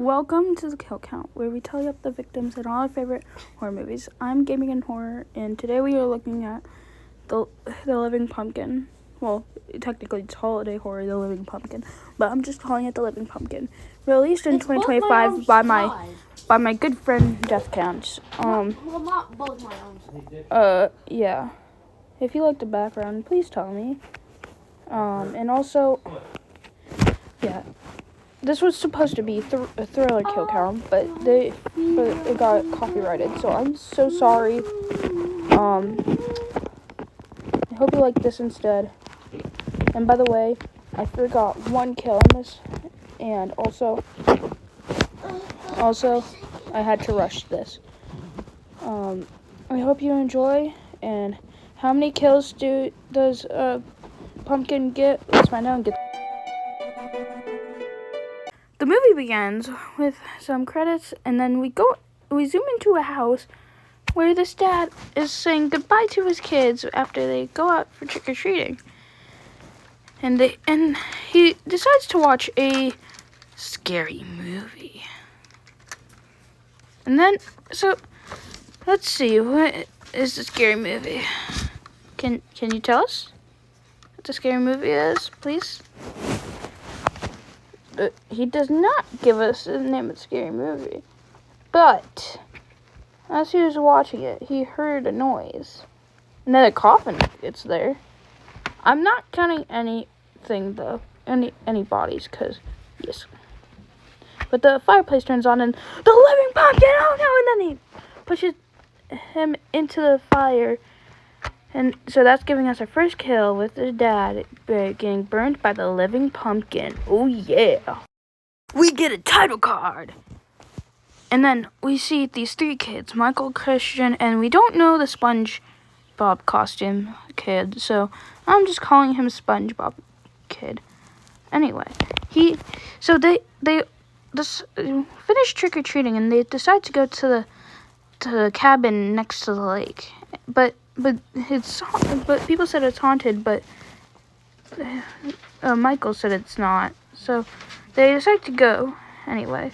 Welcome to the Kill Count, where we tally up the victims in all our favorite horror movies. I'm Gaming and Horror, and today we are looking at the Living Pumpkin. Well, technically it's Holiday Horror, The Living Pumpkin, but I'm just calling it The Living Pumpkin. Released in 2025 by my good friend Death Counts. Not both my own. Yeah. If you like the background, please tell me. And also, yeah. This was supposed to be a thriller kill count, but it got copyrighted, so I'm so sorry. I hope you like this instead. And by the way, I forgot one kill on this, and also I had to rush this. I hope you enjoy. And how many kills does Pumpkin get? Let's find out and get. The movie begins with some credits, and then we zoom into a house where this dad is saying goodbye to his kids after they go out for trick-or-treating. And he decides to watch a scary movie. And then, so, let's see, what is the scary movie? Can you tell us what the scary movie is, please? He does not give us the name of the scary movie. But as he was watching it, he heard a noise. And then a coffin gets there. I'm not counting anything though. Any bodies, cause yes. But the fireplace turns on and the living pumpkin, oh no, and then he pushes him into the fire. And so that's giving us our first kill with his dad getting burned by the living pumpkin. Oh yeah. We get a title card. And then we see these three kids, Michael, Christian, and we don't know the SpongeBob costume kid. So I'm just calling him SpongeBob kid. Anyway, they just finish trick-or-treating and they decide to go to the cabin next to the lake. But people said it's haunted, but Michael said it's not. So they decide to go anyway.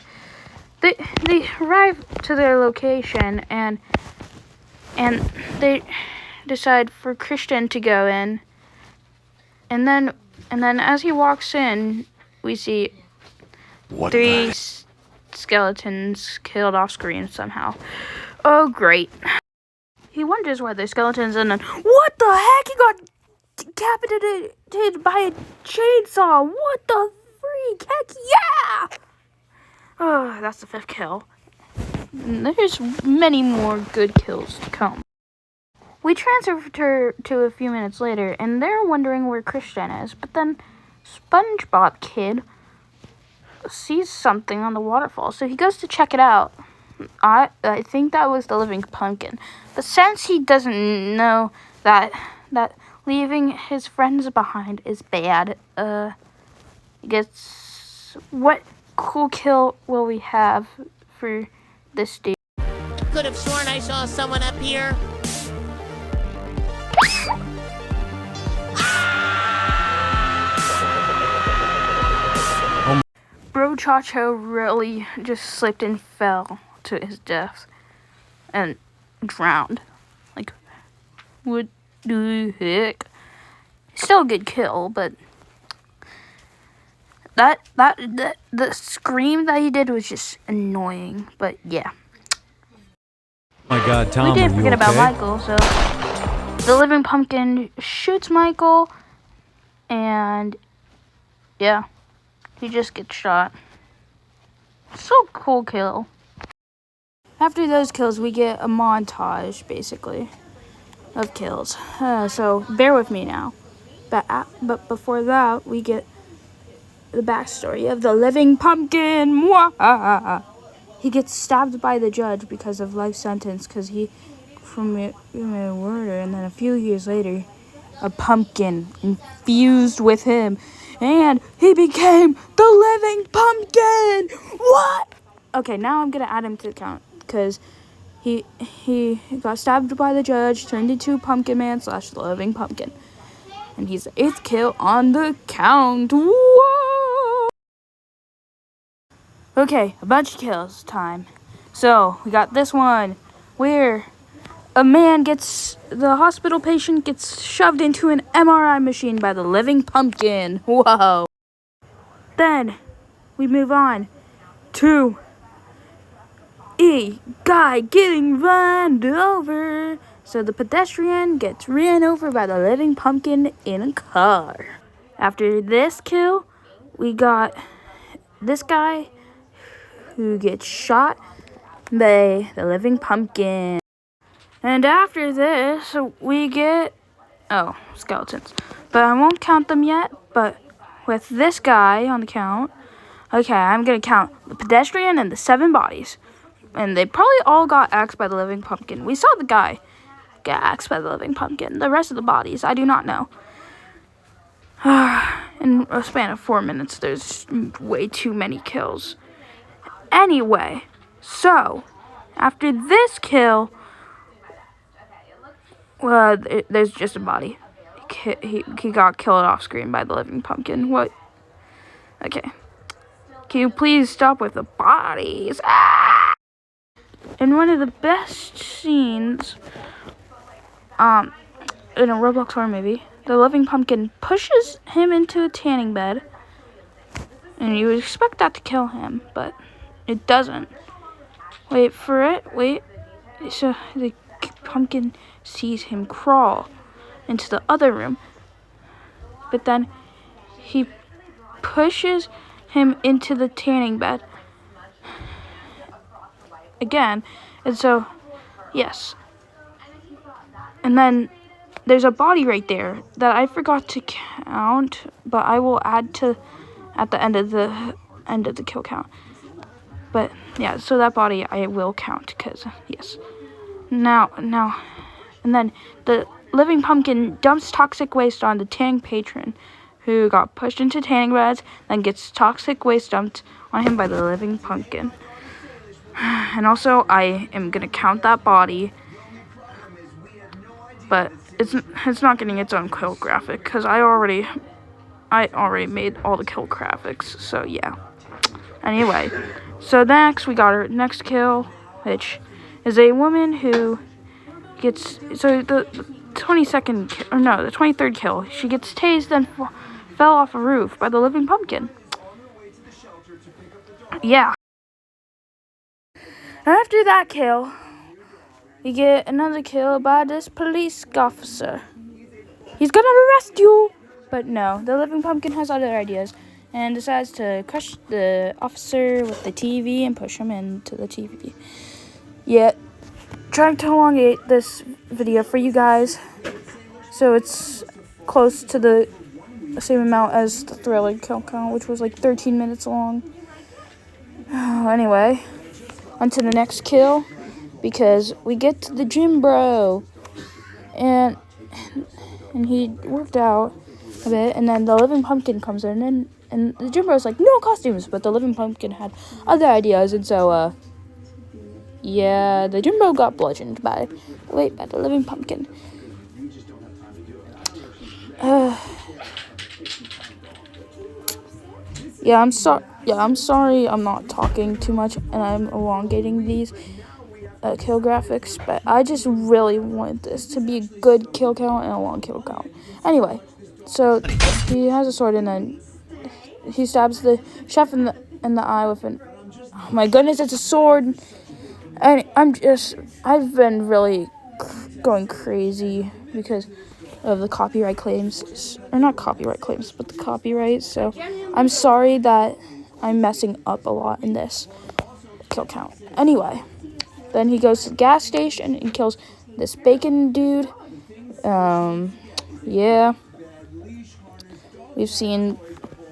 They arrive to their location and they decide for Christian to go in. And then as he walks in, we see three skeletons killed off screen somehow. Oh great. He wonders why there's skeletons, and then, what the heck? He got decapitated by a chainsaw. What the freak? Heck yeah! Oh, that's the 5th kill. There's many more good kills to come. We transfer to a few minutes later, and they're wondering where Christian is, but then SpongeBob kid sees something on the waterfall, so he goes to check it out. I think that was the living pumpkin. But since he doesn't know that leaving his friends behind is bad, I guess, what cool kill will we have for this dude? Could have sworn I saw someone up here. Bro Chacho really just slipped and fell to his death and drowned. Like, what the heck? Still a good kill, but the scream that he did was just annoying. But yeah. Oh my God, Tom, we didn't forget okay? about Michael, so the living pumpkin shoots Michael, and yeah, he just gets shot. So cool kill. After those kills, we get a montage, basically, of kills. So bear with me now. But before that, we get the backstory of the living pumpkin. Mwah! He gets stabbed by the judge because of life sentence because he committed murder, and then a few years later, a pumpkin infused with him, and he became the living pumpkin. What? Okay, now I'm gonna add him to the count because he got stabbed by the judge, turned into Pumpkin Man / the living pumpkin, and he's the 8th kill on the count. Whoa! Okay, a bunch of kills time. So, we got this one where the hospital patient gets shoved into an MRI machine by the living pumpkin. Whoa. Then, we move on to a guy getting run over. So the pedestrian gets ran over by the living pumpkin in a car. After this kill, we got this guy who gets shot by the living pumpkin. And after this, we get, skeletons. But I won't count them yet, but with this guy on the count, okay, I'm going to count the pedestrian and the 7 bodies. And they probably all got axed by the living pumpkin. We saw the guy get axed by the living pumpkin. The rest of the bodies, I do not know. In a span of 4 minutes, there's way too many kills. Anyway, so, after this kill, there's just a body. He got killed off screen by the living pumpkin. What? Okay. Can you please stop with the bodies? Ah! In one of the best scenes, in a Roblox horror movie, the living pumpkin pushes him into a tanning bed, and you would expect that to kill him, but it doesn't. Wait for it. Wait. So the pumpkin sees him crawl into the other room, but then he pushes him into the tanning bed again, and so yes, and then there's a body right there that I forgot to count, but I will add to at the end of the kill count. But yeah, so that body I will count, because yes. Now, and then the living pumpkin dumps toxic waste on the tanning patron, who got pushed into tanning beds, then gets toxic waste dumped on him by the living pumpkin. And also, I am gonna count that body, but it's not getting its own kill graphic, because I already made all the kill graphics. So yeah. Anyway, so next we got our next kill, which is a woman who gets, so the 23rd kill, she gets tased and fell off a roof by the living pumpkin. Yeah. After that kill, we get another kill by this police officer. He's gonna arrest you! But no, the living pumpkin has other ideas and decides to crush the officer with the TV and push him into the TV. Yeah, trying to elongate this video for you guys so it's close to the same amount as the thriller kill count, which was like 13 minutes long. Anyway, on to the next kill, because we get to the gym bro, and he worked out a bit, and then the living pumpkin comes in, and the gym bro's like, no costumes, but the living pumpkin had other ideas, and so yeah, the gym bro got bludgeoned by the living pumpkin. Yeah, I'm sorry I'm not talking too much and I'm elongating these kill graphics, but I just really want this to be a good kill count and a long kill count. Anyway, so he has a sword, and then he stabs the chef in the eye with an, oh my goodness, it's a sword. And I've been really going crazy because of the copyright claims, or not copyright claims, but the copyright. So I'm sorry that I'm messing up a lot in this kill count. Anyway, then he goes to the gas station and kills this bacon dude. Yeah, we've seen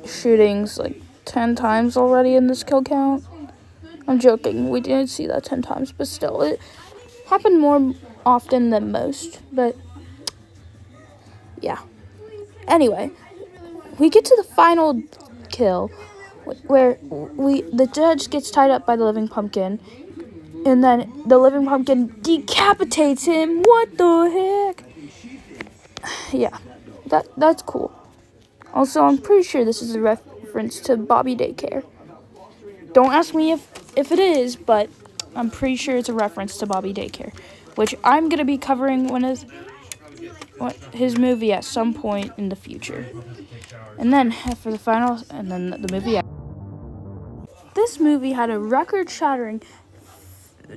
shootings like 10 times already in this kill count. I'm joking, we didn't see that 10 times, but still, it happened more often than most, but yeah. Anyway, we get to the final kill, where the judge gets tied up by the living pumpkin, and then the living pumpkin decapitates him. What the heck? Yeah, that's cool. Also, I'm pretty sure this is a reference to Bobby Daycare. Don't ask me if it is, but I'm pretty sure it's a reference to Bobby Daycare, which I'm going to be covering his movie at some point in the future. And then for the final, and then the movie. This movie had a record-shattering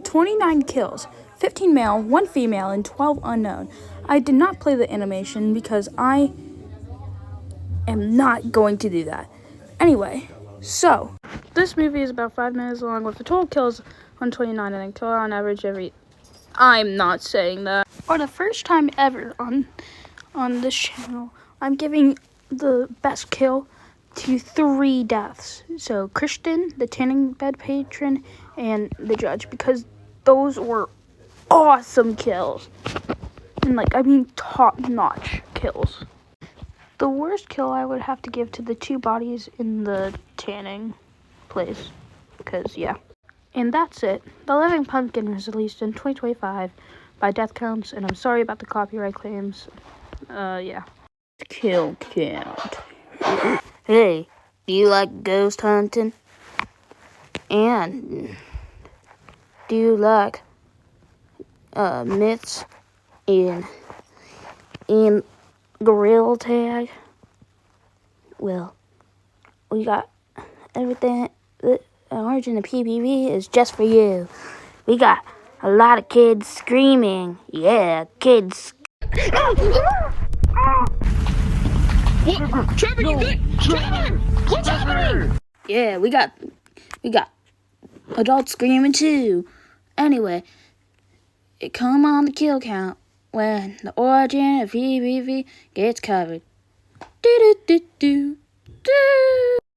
29 kills, 15 male, 1 female, and 12 unknown. I did not play the animation because I am not going to do that. Anyway, so this movie is about 5 minutes long with the total kills 129 and a kill on average every. I'm not saying that. For the first time ever on this channel, I'm giving the best kill to 3 deaths. So Christian, the tanning bed patron, and the judge, because those were awesome kills. And I mean top-notch kills. The worst kill I would have to give to the 2 bodies in the tanning place, because yeah. And that's it. The Living Pumpkin was released in 2025 by Death Counts, and I'm sorry about the copyright claims. Yeah. Kill count. Hey, do you like ghost hunting? And do you like myths in gorilla tag? Well, we got everything. The origin of PPV is just for you. We got a lot of kids screaming. Yeah, kids. Trevor, you good? Trevor, what's happening? Yeah, we got adults screaming too. Anyway, it come on the kill count when the origin of PPV gets covered. Do do do do do.